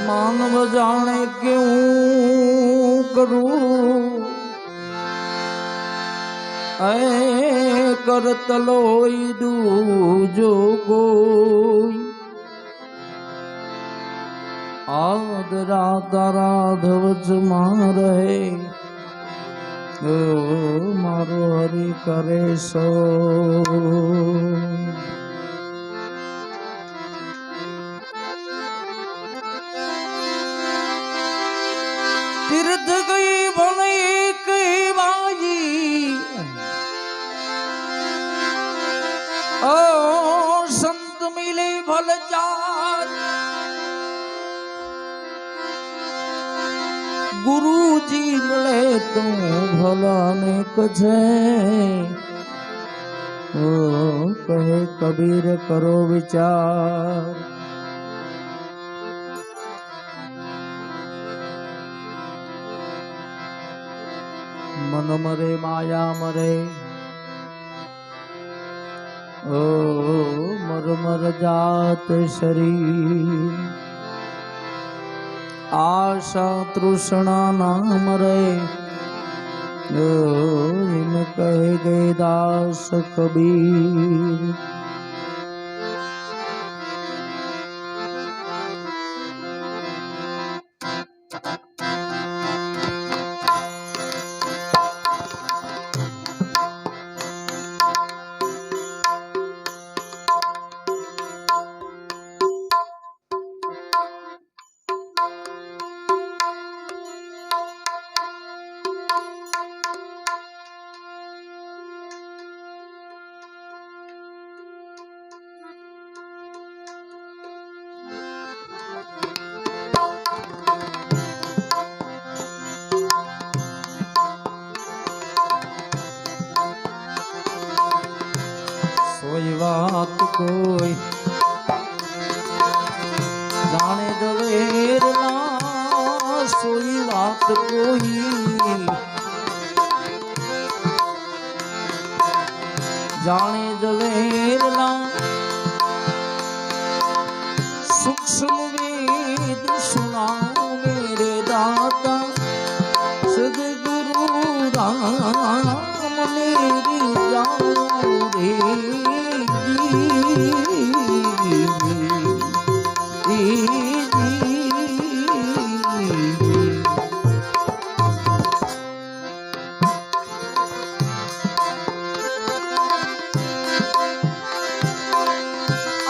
मानव जाने क्यों करूं ऐ करत लोई दूजो कोई आदरा तारा धवज मार है मारो हरि करे सो तीर्थ गई बन एक बाजी ओ संत मिले भल चार गुरु जी मिले तो भला ने कछे ओ कहे कबीर करो विचार मन मरे माया मरे ओ मर मर जात शरीर आशा तृष्णा ना मरे इन कहे गए दास कबीर कोई बात कोई जाने दलेर ना सोई बात कोई जाने दलेर ना सूक्ष्म वेद सुना मेरे दाता सदगुरु राम मेरी जाऊं रे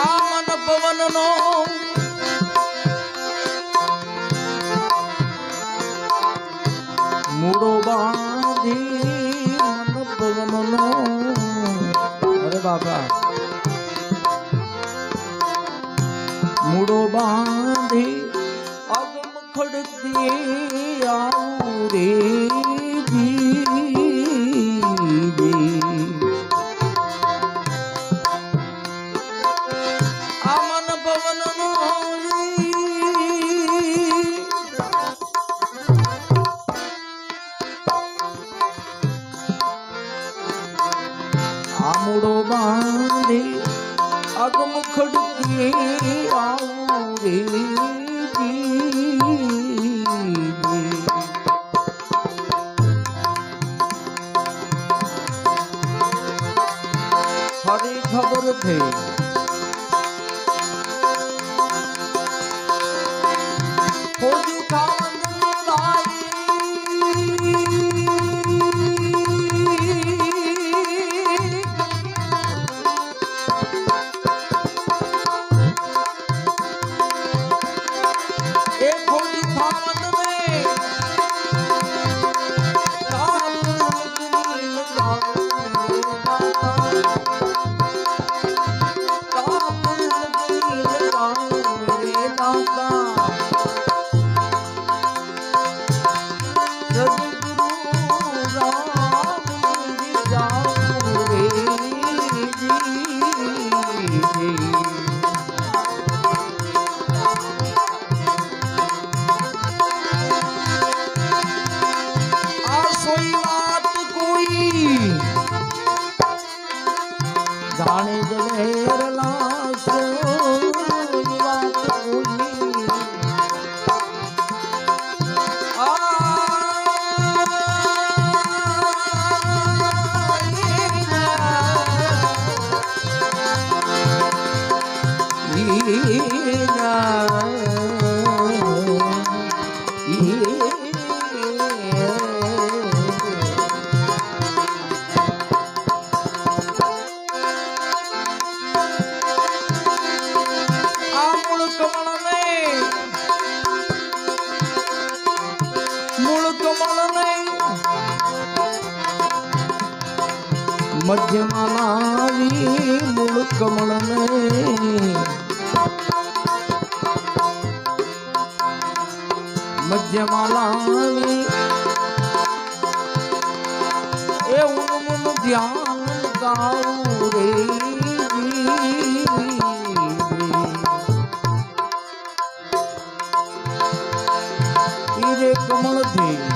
आमन पवन नो मूड़ो बांधी मन पवन नो अरे बाबा मूड़ो बांधी अगम खड़ती आऊ रे आमन पवन आमुड़ो बांधे अगम खड़के आऊ रे हरे खबर थे खोजू खान भाई મધ્યમાં લાવી મૂળ કમળને મધ્યમાં લાવી એ ઉન્મુન ધ્યાન ગાઉં રે રે કમળ થી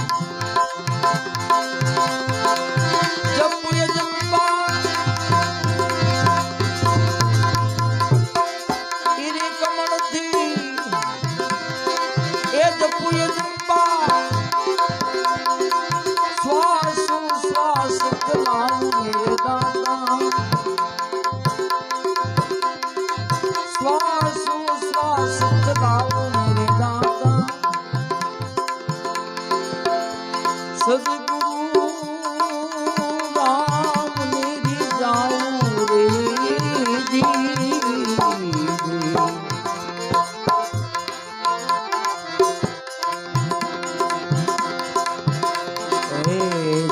સદગુરુ રામ મેરી જાઉં રે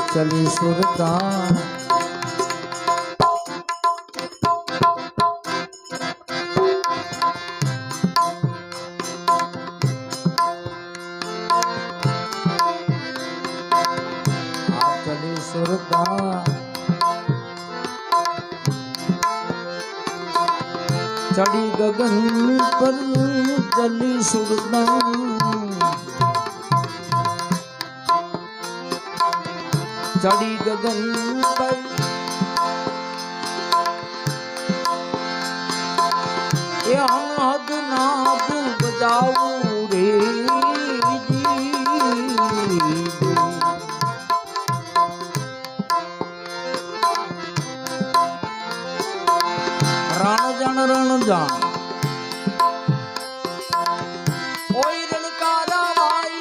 ચલી સુરતા चढ़ी गगन पर जली सुरता चढ़ी गगन पर याद नाद बजाऊं रे रण जान ओई रणकारा भाई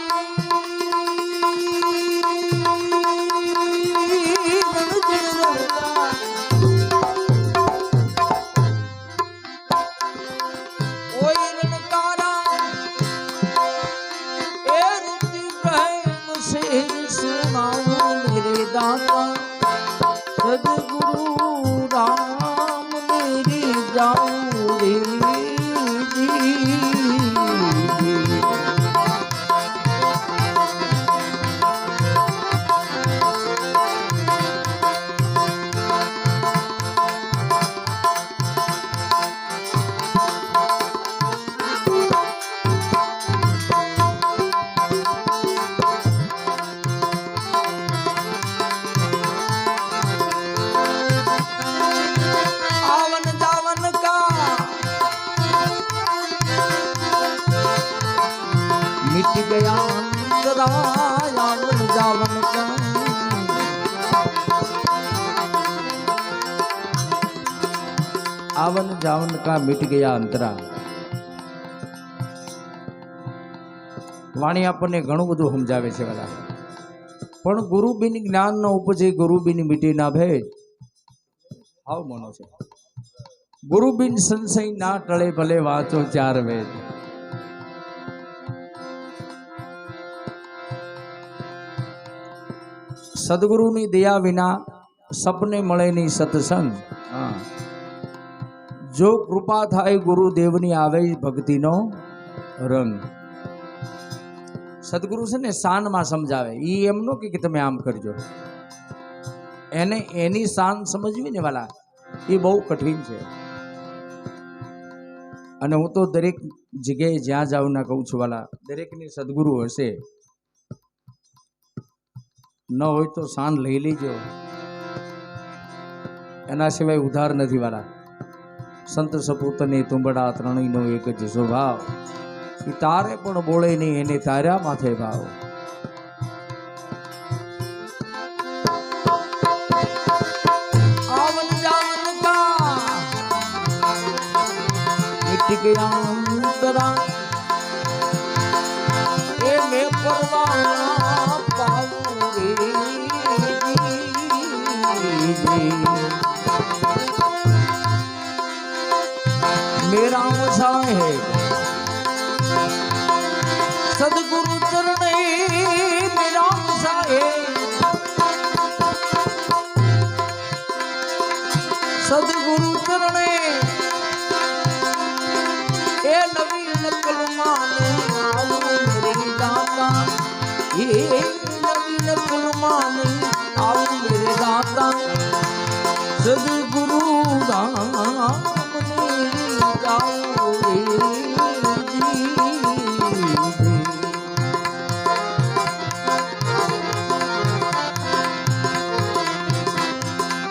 ओई रणकारा ए रुति बहन से सुनाऊं मेरे दाता सदगुरु राम मेरी जाऊं रे मिट गया अंतरा यावन जावन का आवन जावन का मिट गया अंतरा वाणी आपने घणું બધું સમજાવે છે વાલા પણ ગુરુ બિન જ્ઞાન ન ઉપજે ગુરુ બિન મિટે ના ભેદ આવ મનો છે ગુરુ બિન સંશય ના ટળે ભલે વાંચો ચાર વેદ સદગુરુની દયા વિના સપને મળે નહીં સત્સંગ જો કૃપા થાય ગુરુદેવની આવે ભક્તિનો રંગ સદગુરુ છે ને શાનમાં સમજાવે ઈ એમ નો કે તમે આમ કરજો એને એની શાન સમજવી ને વાલા એ બહુ કઠિન છે અને હું તો દરેક જગ્યાએ જ્યાં જાઉં ના કહું છું વાલા દરેકની સદગુરુ હશે ન હોય તો શાન લઈ લેજો એના સિવાય ઉધાર નથી વાલા સંત સપૂતને તુંબડા ત્રણેયનો એક જ સ્વભાવ તારે પણ બોલે નહીં એને તાર્યા માથે ભાવ આવન જાવન કા મિટ ગયા અંતરા એ મેં પરવાના પાવું રે मेरा मसा है सदगुरु चरणे मेरा मसा है સદગુરુ રામને જાઓ રે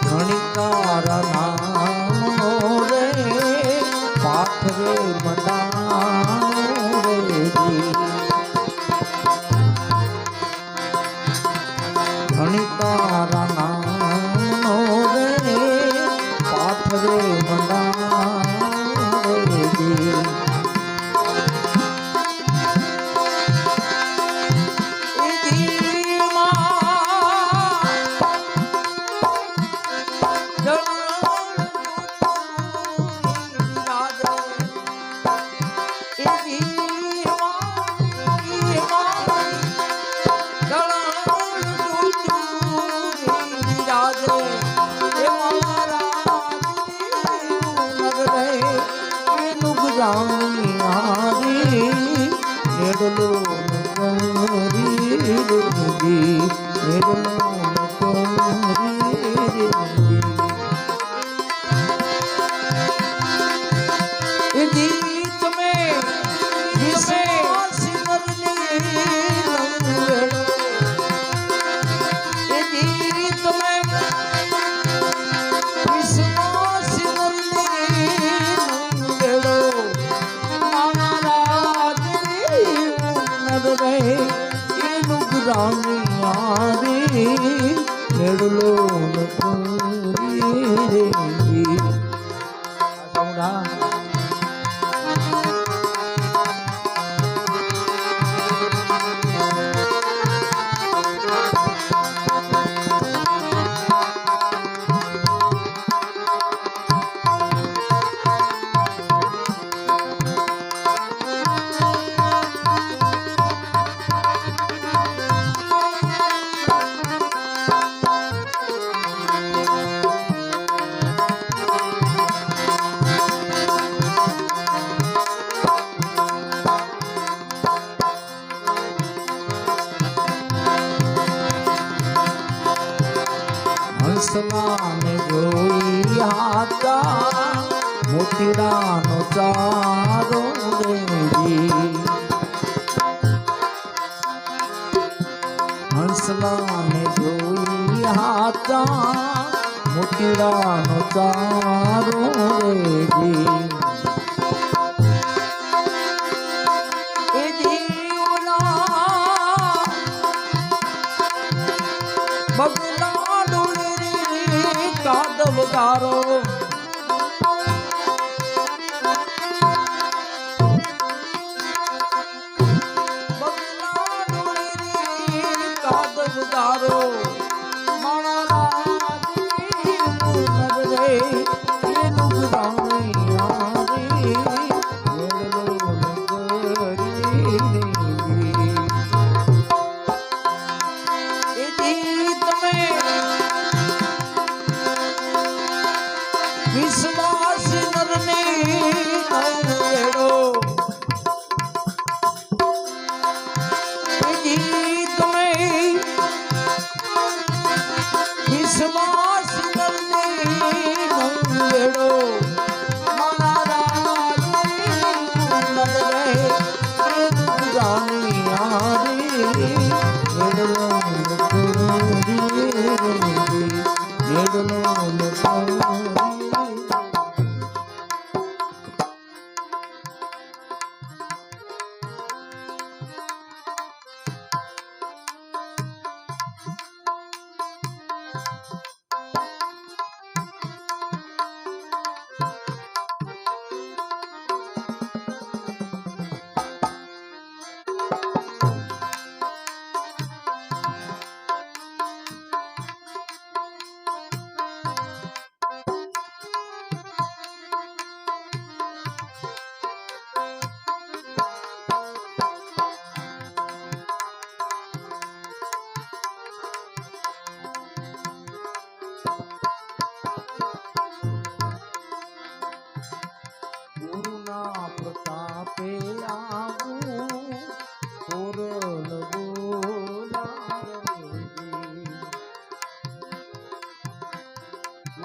ધણિકારા નામનો રે પાઠ રે મંડાણો રે ધણિકારા નામનો રે પાઠ રે મંડાણો રે હંસલાને જોઈ હતા મોતીડાનો ચારો રેજી હંસલાને જોઈ હતા મોતીડાનો ચારો રેજી કાદવગારો કાદવગારો મારા રે એનું ગ્રામૈયા રે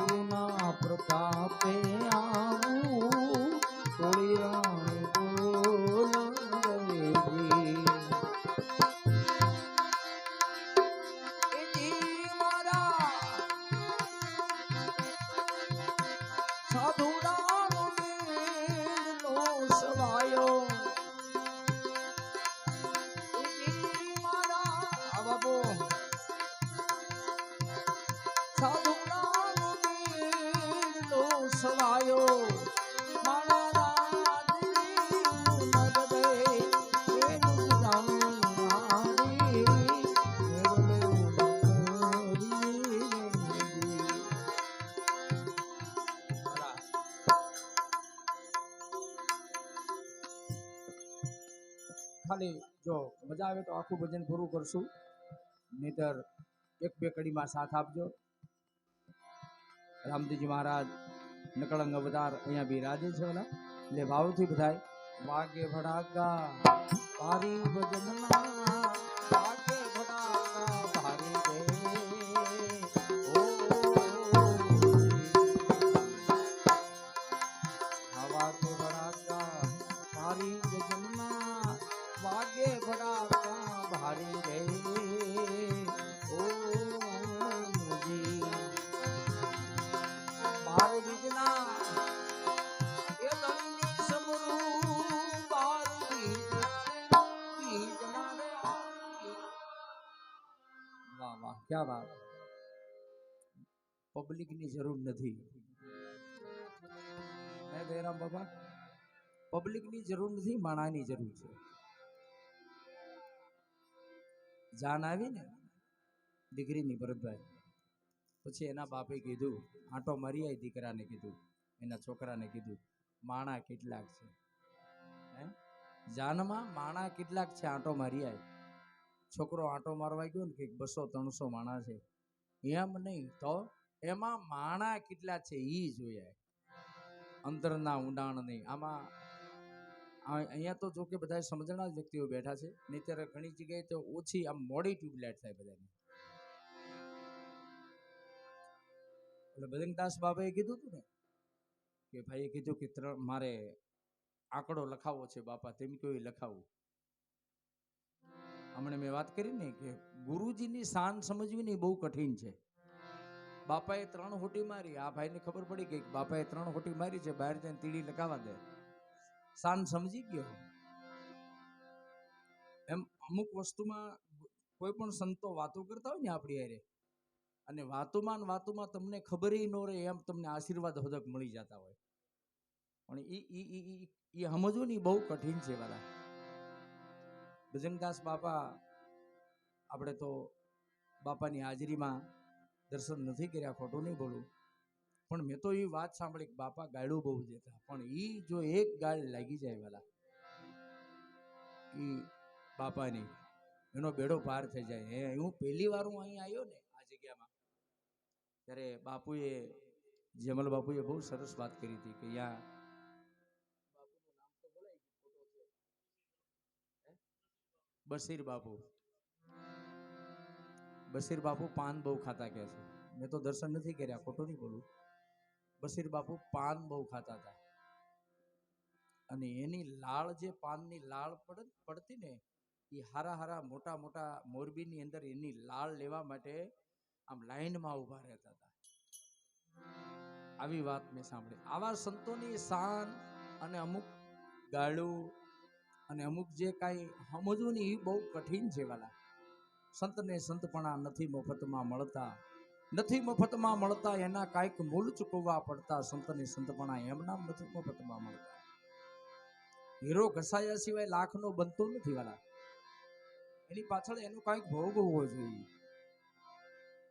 ગુરુના પ્રતાપે આવું થોડી રાણી બોલવેજી. એજી મારા સાધુડાનો મેળનો સવાયો. એજી મારા આ બાપો સાધુડાનો મેળનો સવાયો. મારા રાજની નગરે એનું રાણી ખાલી જો મજા આવે તો આખું ભજન પૂરું કરશું, નહીતર એક બે કડીમાં સાથ આપજો. રામદેવજી મહારાજ નકળંગ અવતાર અહીંયા બિરાજે છે ઓલા, એટલે ભાવથી બધાય વાગે ભડાકા ભારી ભજનના વાગે ભડાકા ભારી રે. ઓ વાગે ભડાકા ભારી ભજનના વાગે ભડાકા ભારી રે. ઓ મુજી બાર બીજના એ દળની સમરૂ બાર બીજના રે. વાહ વાહ ક્યાં વાત. પબ્લિકની જરૂર નથી હે જયરામ બાબા, પબ્લિકની જરૂર નથી, માણાની જરૂર છે. જાન આવી ને દીકરીની ભરતભાઈ, પછી એના બાપે કીધું, આંટો મારી આવી દીકરાને કીધું, એના છોકરાને કીધું, માણા કેટલાક છે હે જાનમાં, માણા કેટલાક છે આંટો મારી આવી. છોકરો આંટો મારવા ગયો ને કે 200-300 માણા છે, એમ નહીં તો એમાં માણા કેટલા છે ઈ જોયા, અંતરના ઊંડાણ નહીં. આમાં અહીંયા તો જો કે બધા સમજણા વ્યક્તિઓ બેઠા છે, નહીંતર ઘણી જગ્યાએ તો ઓછી આમ મોડી ટ્યુબલાઇટ થાય બધાને. એટલે બજરંગદાસ બાબાએ કીધું હતું ને કે ભાઈએ કીધું કે મારે આંકડો લખાવો છે બાપા, તેમ કોઈ લખાવું. હમણાં મેં વાત કરી ને કે ગુરુજીની શાન સમજવી ને બહુ કઠિન છે. બાપાએ 3 હોટી મારી, આ ભાઈને ખબર પડી ગઈ બાપાએ 3 હોટી મારી છે, બહાર જઈને તીડી લગાવવા દે, શાન સમજી ગયો. એમ અમુક વસ્તુમાં કોઈ પણ સંતો વાતો કરતા હોય ને આપણી હારે, અને વાતોમાં તમને ખબર ન રહે એમ તમને આશીર્વાદ હદક મળી જતા હોય, પણ એ સમજવું ને બહુ કઠિન છે વાલા. બજરંગદાસ બાપા, આપણે તો બાપાની હાજરીમાં દર્શન નથી કર્યા, ખોટું નહીં બોલું, પણ મેં તો એ વાત સાંભળી કે બાપા ગાળું બહુ દેતા, પણ એ જો એક ગાળ લાગી જાય વાલા એ બાપાની, એનો બેડો પાર થઈ જાય. હું પહેલી વાર હું અહીં આવ્યો ને આ જગ્યામાં, ત્યારે બાપુએ, જમલ બાપુએ બહુ સરસ વાત કરી હતી કે યા બાપુનું નામ તો બોલાય ગયું, બશીર બાપુ. બશીર બાપુ પાન બહુ ખાતા કે છે, મેં તો દર્શન નથી કર્યા, ખોટું નહીં બોલું. બશીર બાપુ પાન બહુ ખાતા હતા, અને એની લાળ, જે પાનની લાળ પડતી ને, એ હારા મોટા મોટા મોરબીની અંદર એની લાળ લેવા માટે આમ લાઈનમાં ઊભા રહેતા હતા. આવી વાત મેં સાંભળી. આવા સંતોની શાન અને અમુક ગાળું અને અમુક જે કાંઈ સમજવું ને એ બહુ કઠિન છે વાલા. સંતને સંતપણા નથી મફતમાં મળતા, નથી મફતમાં મળતા, એના કાંઈક મૂલ ચૂકવવા પડતા. સંતને સંતપણા એમના નથી મફતમાં મળતા. હીરો ઘસાયા સિવાય લાખનો બનતો નથી વાલા. એની પાછળ એનો કાંઈક ભોગ હોવો જોઈએ,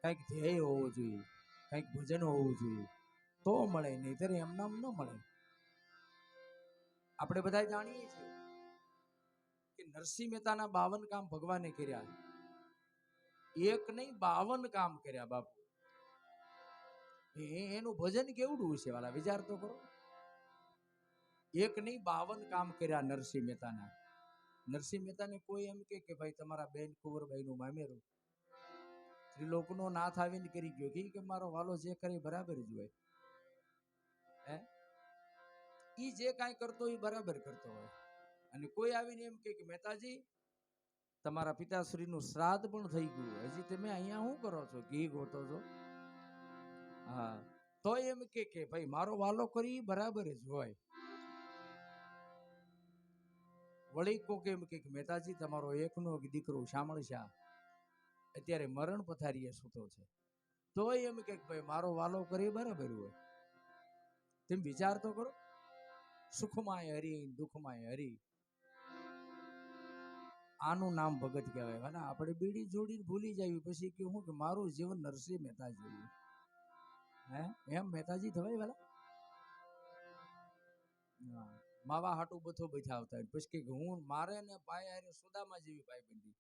કાંઈક ધ્યેય હોવો જોઈએ, કાંઈક ભજન હોવું જોઈએ, તો મળે, નહીતર એમનામ ન મળે. આપણે બધા જાણીએ છીએ કે નરસિંહ મહેતાના 52 કામ ભગવાને કર્યા, એક નહીં 52 કામ કર્યા બાપુ. એનું ભજન કેવડું છે વાલા, વિચાર તો કરો. એક નહીં 52 કામ કર્યા નરસિંહ મહેતાના. નરસિંહ મહેતાને કોઈ એમ કે ભાઈ તમારા બેન કુંવરબાઈનું મામેરું ત્રિલોકનો નાથ આવીને કરી ગયો કે મારો વાલો જે કરે બરાબર જ હોય. હે ઈ જે કાંઈ કરતો એ બરાબર કરતો હોય. અને કોઈ આવીને એમ કે મહેતાજી તમારા પિતાશ્રીનું શ્રાદ્ધ પણ થઈ ગયું, હજી તમે અહીંયા શું કરો છો, ઘી ગોતો છો? હા, તો એમ કે ભાઈ મારો વાલો કરી બરાબર જ હોય. વળી કોક એમ કે મહેતાજી તમારો એકનો દીકરો શામળશા અત્યારે મરણ પથારીએ સૂતો છે, તો એમ કે ભાઈ મારો વાલો કરી બરાબર હોય. તેમ વિચાર તો કરો. સુખમાય હરી દુઃખમાય હરી, આનું નામ ભગત કહેવાય. વાલા આપણે બીડી જોડી ભૂલી જાય પછી કે હું કે મારું જીવન નરસિંહ મહેતા જેવું. હે એમ મહેતાજી થવાય વાલા? માવા હાટું બથો બેઠા આવતા પછી કે હું મારે ને ભાઈ હારે સુદામા જેવી ભાઈ બંધી.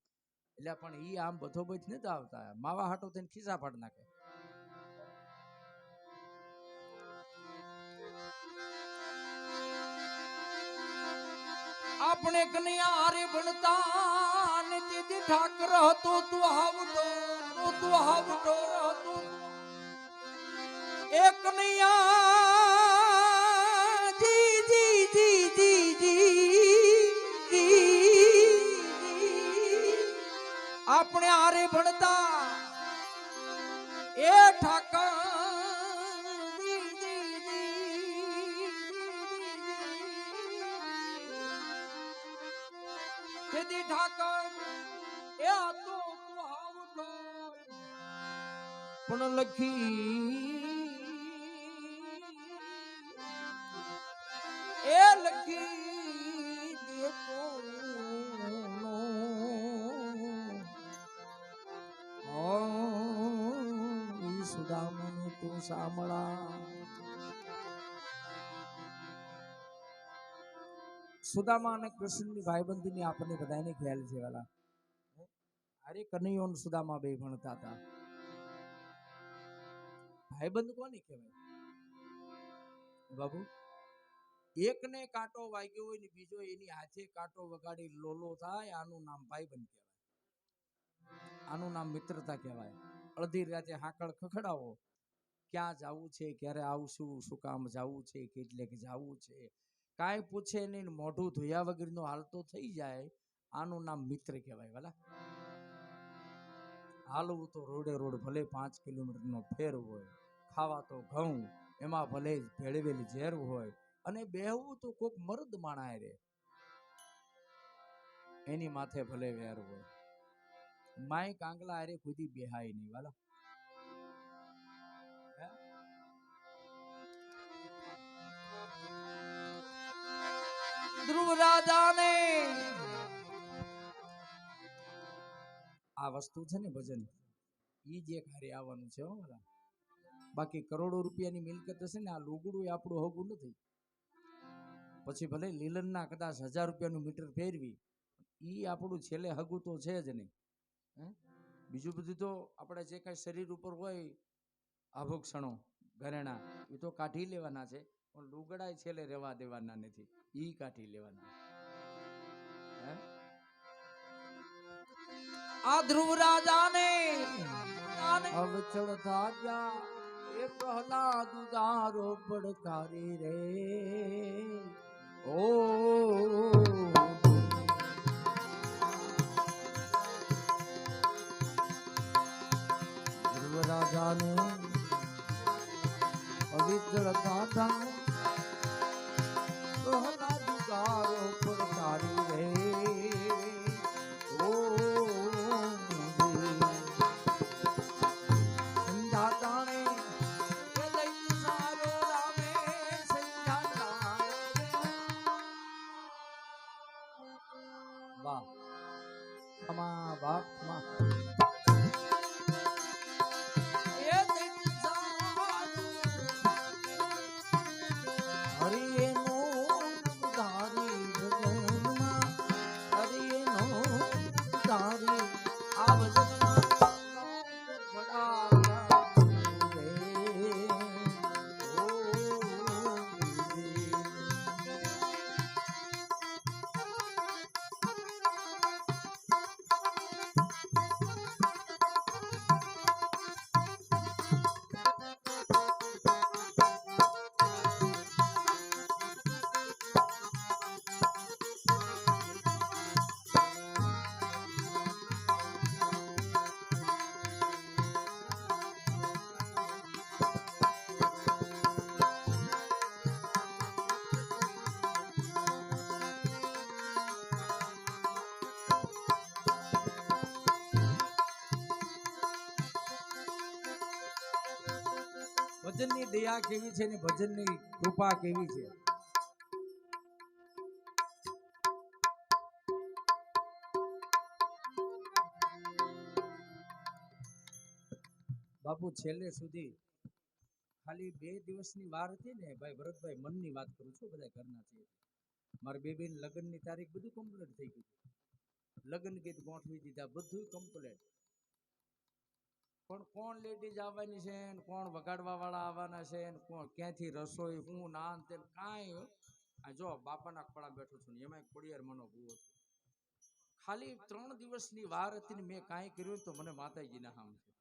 એટલે પણ ઈ આમ બથો બેઠ નથી આવતા, માવા હાટું થઈને ખિસ્સા ફાડ નાખે. આપણે કનૈયા હારે ભણતા ને દીદી ઠાકર હતો તું હાવડો હતો એક કનૈયા જી આપણે હારે ભણતા એ ઠાકર ઠાકર એ હતો તું હાવડો પણ લખી એ લખી દેતો સુદામને તું સાંભળા. સુદામા અને કૃષ્ણની ભાઈબંધીની આપણને બધાને ખ્યાલ છે વાલા. અરે કનૈયો અને સુદામા બે ભણતા હતા. ભાઈબંધ કોને કહેવાય બાબુ? એકને કાંટો વાગ્યો હોય ને બીજો એની હાથે કાંટો વગાડી લોલો થાય, આનું નામ ભાઈબંધ કહેવાય. આનું નામ મિત્રતા કહેવાય. અડધી રાતે હાકળ ખખડાવો, ક્યાં જવું છે, ક્યારે આવશું, શું કામ જવું છે, કેટલેક જવું છે, કાંઈ પૂછે નહીં, મોઢું ધોયા વગરનો હાલતો થઈ જાય, આનું નામ મિત્ર કહેવાય વાલા. હાલવું તો રોડે રોડ ભલે 5 કિલોમીટરનો ફેર હોય, ખાવા તો ઘઉં એમાં ભલે ભેળવેલી ઝેર હોય, અને બેહવું તો કોક મર્દ માણાય રે એની માથે ભલે વેર હોય. માય કાંગલા અરે ખુદી બેહાય નહીં વાલા. ધ્રુવ રાજાને આ વસ્તુ છે ને ભજન, ઈ જે ઘરે આવવાનું છે. બાકી કરોડો રૂપિયાની મિલકત હશે ને, આ લુગડું આપણું હગું નથી. પછી ભલે લીલનના કદાચ 1000 રૂપિયાનું મીટર ફેરવી, ઈ આપણું છેલ્લે હગું તો છે જ નહીં. બીજું બધું તો આપણે જે કાંઈ શરીર ઉપર હોય આભૂષણો ઘરેણા એ તો કાઢી લેવાના છે, પણ લુગડા છેલ્લે રહેવા દેવાના નથી, ઈ કાઢી લેવાના. આ ધ્રુવ રાજાને અવચળ થાજા એ પ્રહલાદ ઉદારો પડકારી રે. ઓ ધ્રુવ રાજાને અવિચળ થાજા પ્રહલાદ ઉદારો પડકારી રે. ભજનની દયા કેવી છે ને ભજનની કૃપા કેવી છે. બાપુ છેલ્લે સુધી ખાલી 2 દિવસની વાર હતી ને ભાઈ ભરતભાઈ, મનની વાત કરું છું, બધા ઘરના છે. મારા બેબીન લગ્નની તારીખ બધું કમ્પ્લીટ થઈ ગયું. લગ્ન ગીત ગોઠવી દીધા, બધું કમ્પ્લીટ. પણ કોણ લેડીઝ આવવાની છે ને કોણ વગાડવા વાળા આવવાના છે ને કોણ ક્યાંથી રસોઈ હું નાન તેલ કાંઈ. આ જો બાપાના ખોળા બેઠો છું ને એમાં ખોડિયાર મનો ભૂવો છું. ખાલી 3 દિવસની વાર હતી ને મેં કાંઈ કર્યું તો મને માતાજીના હામ છે.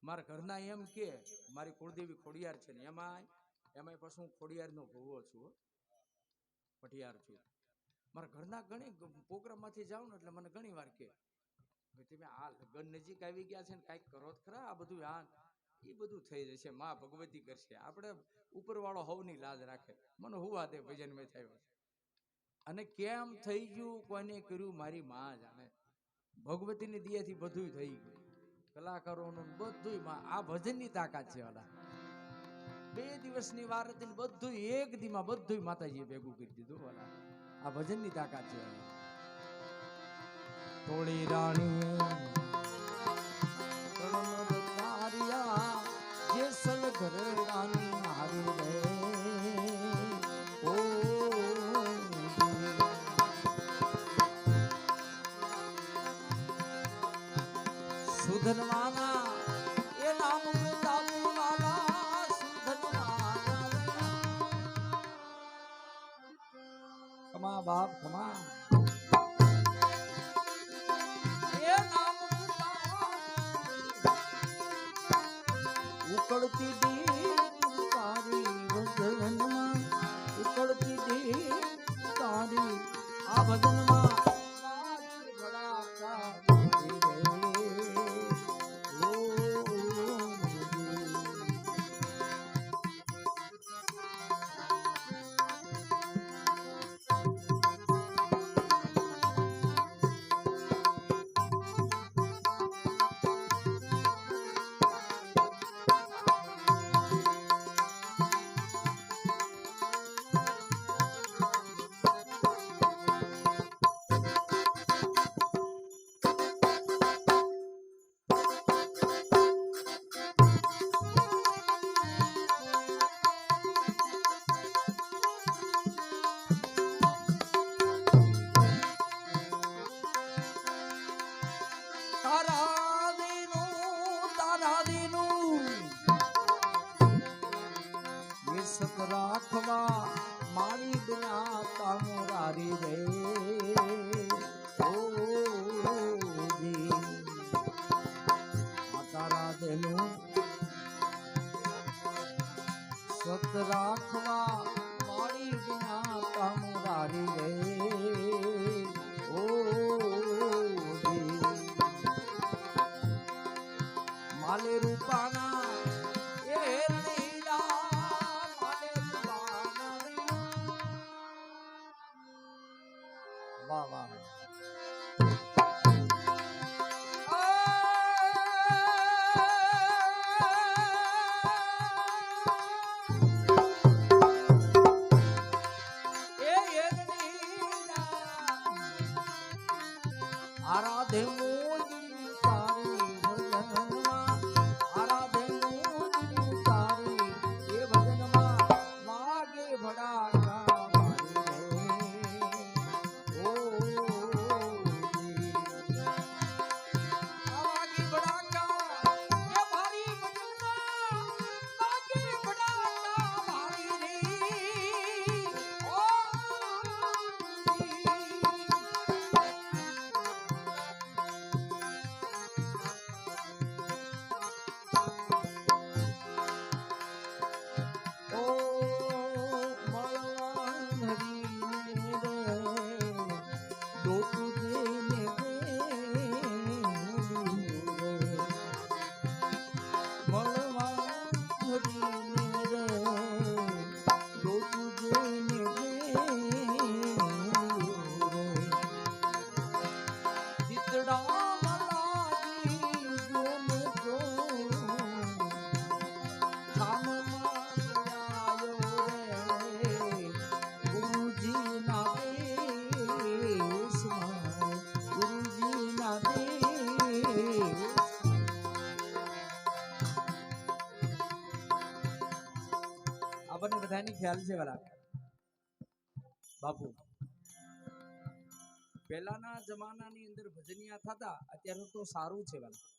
મારા ઘરના એમ કે મારી કુળદેવી ખોડિયાર છે ને એમાંય પછી હું ખોડિયારનો ભૂવો છું, પટિયાર છું. મારા ઘરના ઘણી પ્રોગ્રામમાંથી જાઉં ને એટલે મને ઘણી વાર કે તમે આ લગ્ન નજીક આવી ગયા છે ને કાંઈક કરો જ ખરા, આ બધું એ બધું થઈ જશે, માં ભગવતી કરશે, આપણે ઉપરવાળો હવની લાજ રાખે. મને હુવા દે ભજન મેં થયો અને કેમ થઈ ગયું કોઈને કર્યું મારી માં જાણે. ભગવતીની દયાથી બધું થઈ ગયું, કલાકારોનું બધું. આ ભજનની તાકાત છે. વાલા 2 દિવસની વાર હતી ને બધું એક દીમાં બધું માતાજીએ ભેગું કરી દીધું. વાલા આ ભજનની તાકાત છે. થોડી રાણી જેસલ ઘર રાની મારી રે ઓ સુધનવાના એ નામ તાપુ વાલા સુધનવાના. કમા બાપ કમા ઉકળતી દી તારી ભજનમાં, ઉકળતી દી તારી આ ભજનમાં રાખવા મારી બિના તામુરારી રે ઓ જી તારા દેનું સત રાખવા મારી બિના તામુરારી રે ઓ જી માલે રૂપાના વાહ વાહ આરાધે મોદી તારી ભજનમાં, આરાધે મોદી તારી એ ભજનમાં વાગે ભડાકા ઓ ખબર ને બધાને ખ્યાલ છે વાલા બાપુ પહેલાના જમાનાની અંદર ભજનિયા થતા અત્યારે તો સારું છે વાલા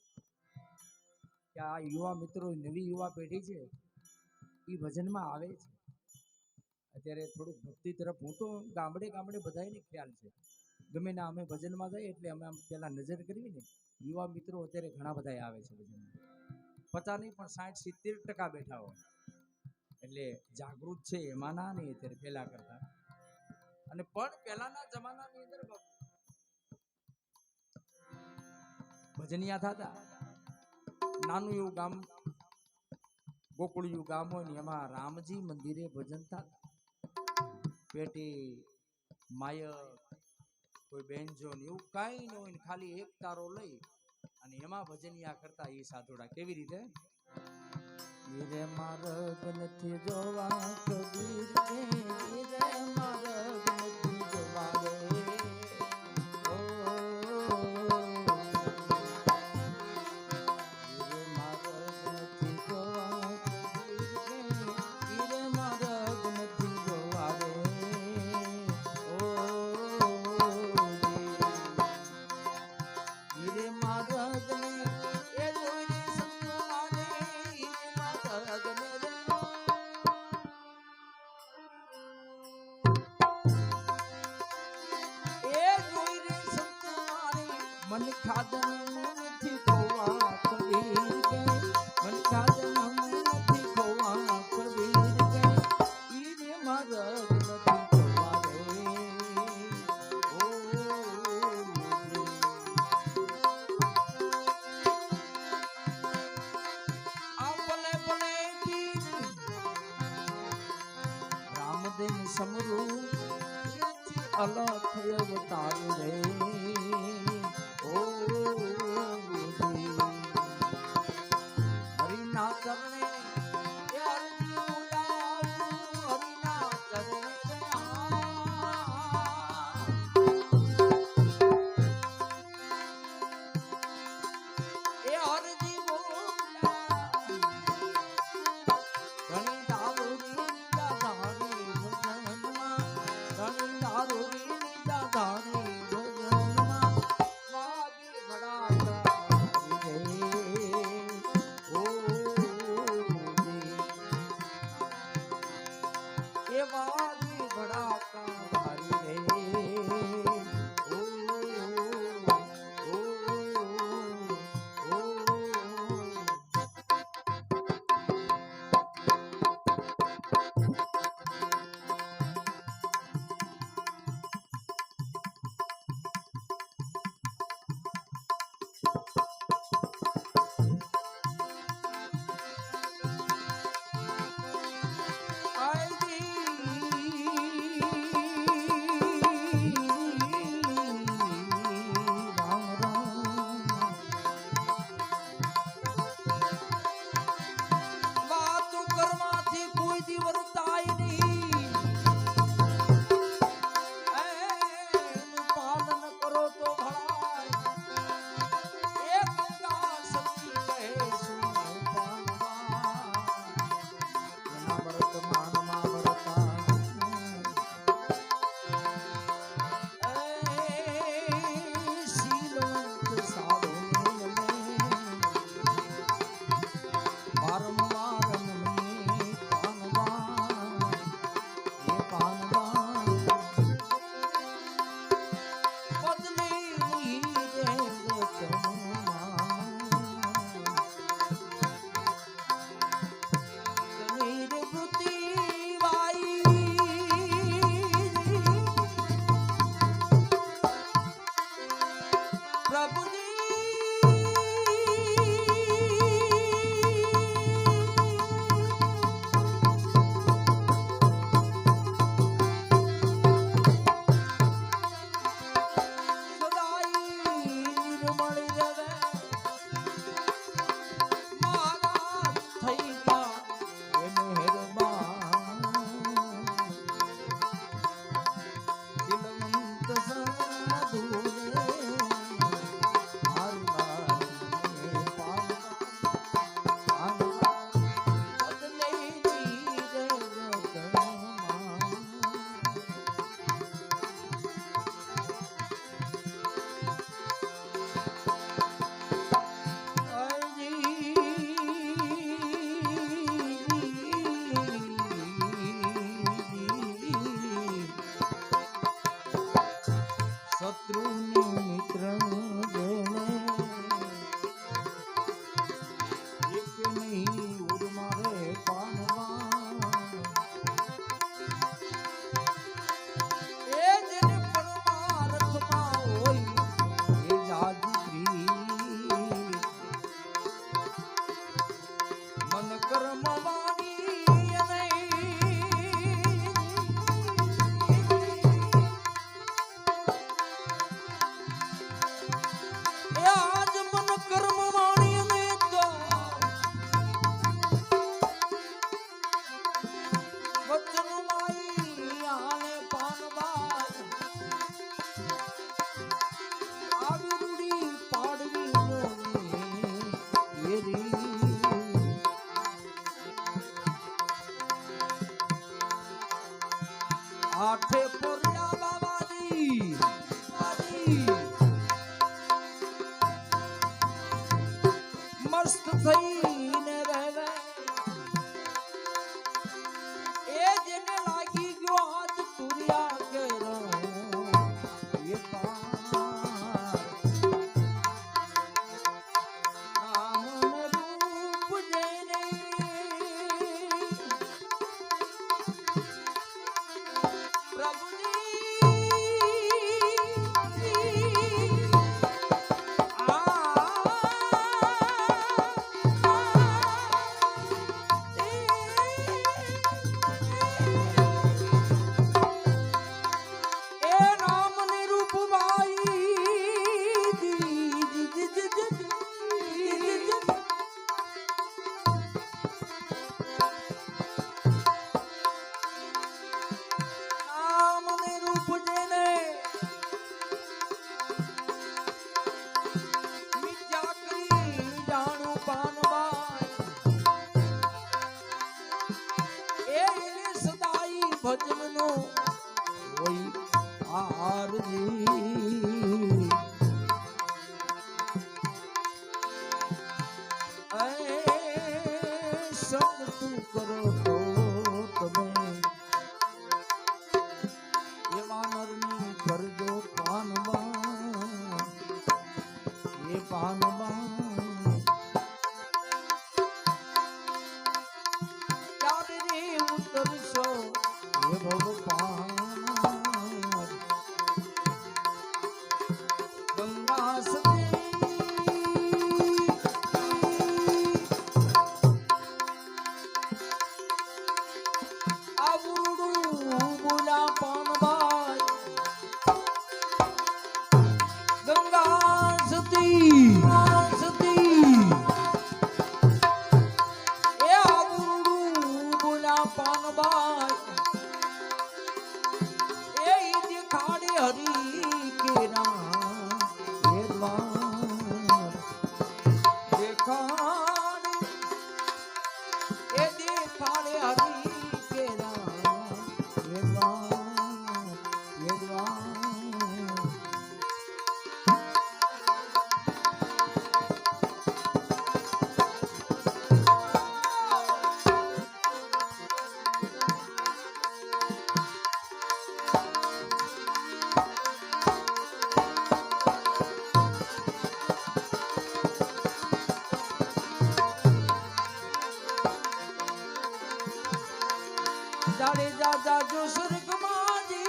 કે આ યુવા મિત્રો નવી યુવા પેઢી છે એ ભજનમાં આવે છે અત્યારે થોડુંક ભક્તિ તરફ હું તો ગામડે ગામડે બધાને ખ્યાલ છે ગમે ના અમે ભજનમાં જઈએ એટલે અમે પેલા નજર કરવી ને યુવા મિત્રો અત્યારે ઘણા બધા આવે છે ભજનમાં 50 નહીં પણ 60-70% બેઠા હોય એટલે જાગૃત છે એમાં ના નહીં અત્યારે પેલા કરતા અને પણ પહેલાના જમાનાની અંદર ભજનિયા થતા નાનું એવું ગામ ગોકુળિયું ગામ હોય ને એમાં રામજી મંદિરે ભજન થતા પેટી માયક કોઈ બેનજો ને એવું કાંઈ ન હોય ને ખાલી એક તારો લઈ અને એમાં ભજનિયા કરતા એ સાધુડા કેવી રીતે રે માર્ગ નથી જોવા કબીર રે માર્ગ નથી જોવા मन खादन નથી ખોવા કબીર કે મન ખાદન નથી ખોવા કબીર કે ઈરે માર્ગ નથી ખોવા રે ઓ આ ભલે ભલે રામદેવ સમરૂ અલખ અવતાર રે હરિના ચરણે હરિના ચરણે એ હરજી ઘણી દારૂરી દાધારી ભજનમાં ઘણી દારૂરી દાધારી ભજનમાં આઠે પોરિયા બાબાજી મસ્ત થઈને રહે એ જેને લાગી ગયો હાથ તુરિયા કેરો એ ભજનનો હોય આરજી સંત કરો તો તમે એ વાનરની કરજો પાનબા એ પાનબા ક્યારે રે ઉતરશો એ ભગવાન ગંગા સતી આવડું બોલા પાનભાઈ ગંગા સતી એ આવડું બોલા પાનભાઈ खाड़े हरी के देखाड़े हरी के जाड़े जा जो स्वर्ग माजी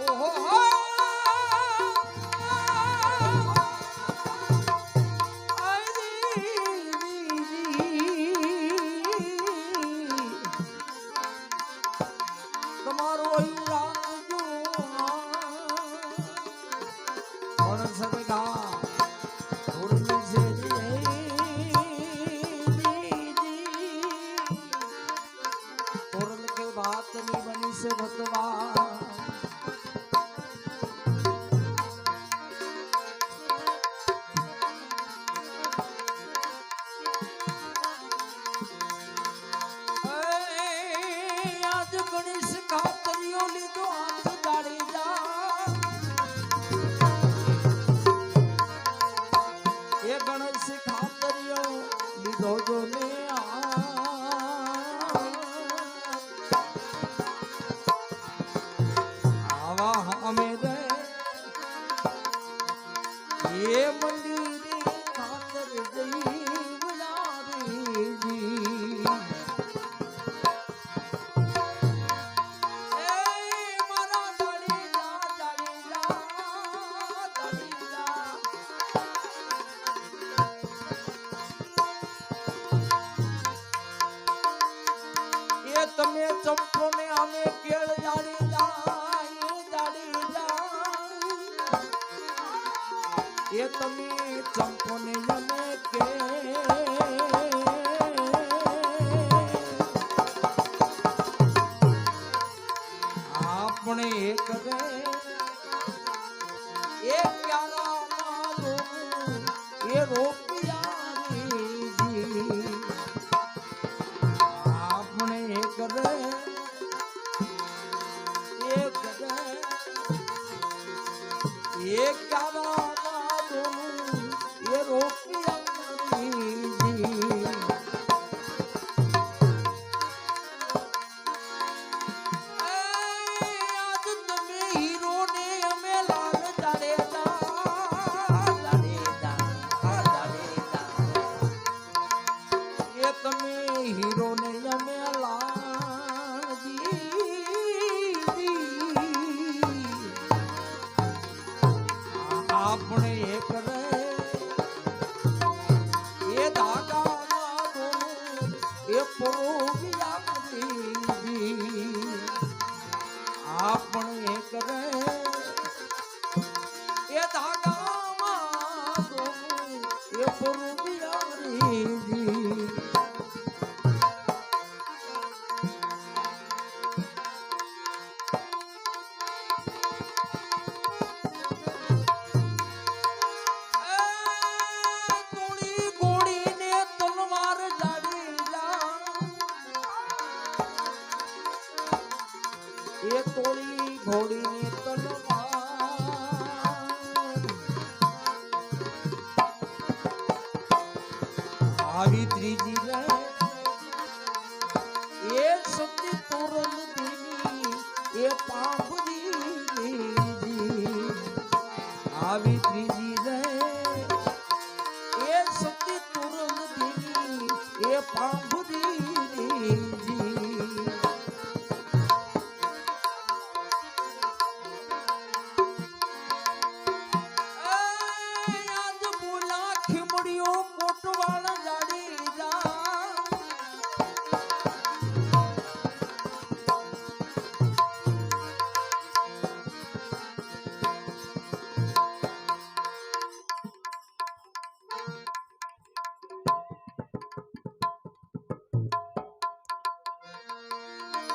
ओहो તમારો રાખજો પણ સદગા बात नहीं बनी से भतवा आज गणेश खातरियों लीधो हाथ दाड़ी जा ये गणेश खातरियों लीधो जो ने ये मंदिर खातर गई बुलावे जी मारा दाड़ी जा આવી ત્રીજી રે એ સતી તોરલ દેની એ પાંભરી આવી ત્રીજી રે એ સતી તોરલ દેની એ પાંભરી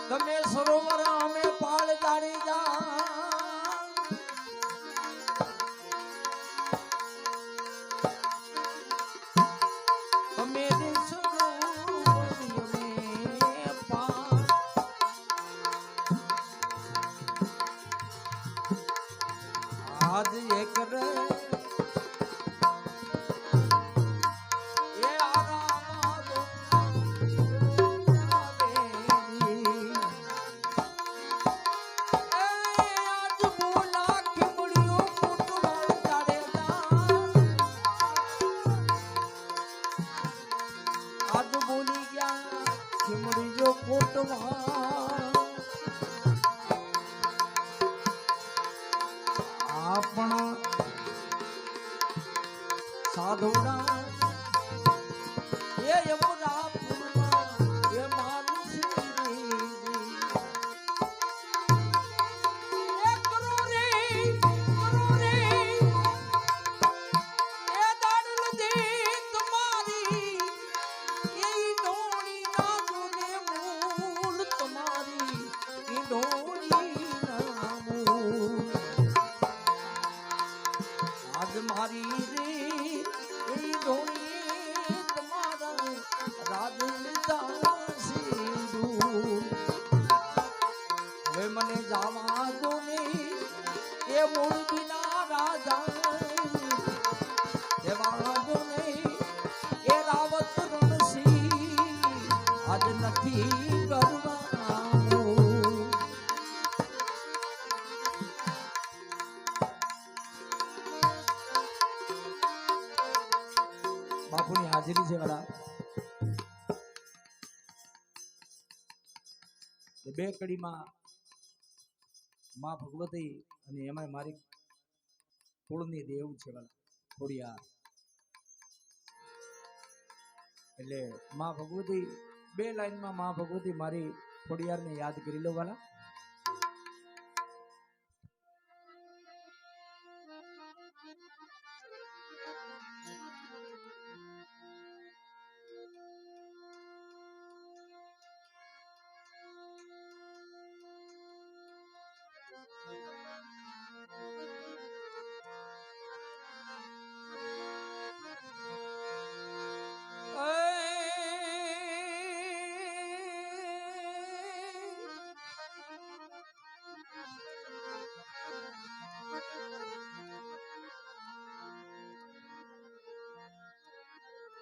તમે સરોવર અમે પાળ જાડી જા તમે આજ એક રે આપણા સાધુડા એ યમુના પૂરમાં એ માનુષ મારી રે એ ધોણી તમારા રાજતા સિંદૂર હવે મને જાવા દો ને એ મૂળ બિના રાજા દેવા દો ને એ રાવત રણસી આજ નથી કરવા બાપુની હાજરી છે વાળા બે કડીમાં માં ભગવતી અને એમાં મારી કુળની દેવ છે વાળા ખોડિયાર એટલે માં ભગવતી બે લાઈનમાં માં ભગવતી મારી ખોડિયારને યાદ કરી લો વાળા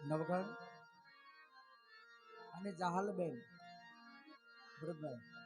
નવગણ અને જાહલબેન ભરતભાઈ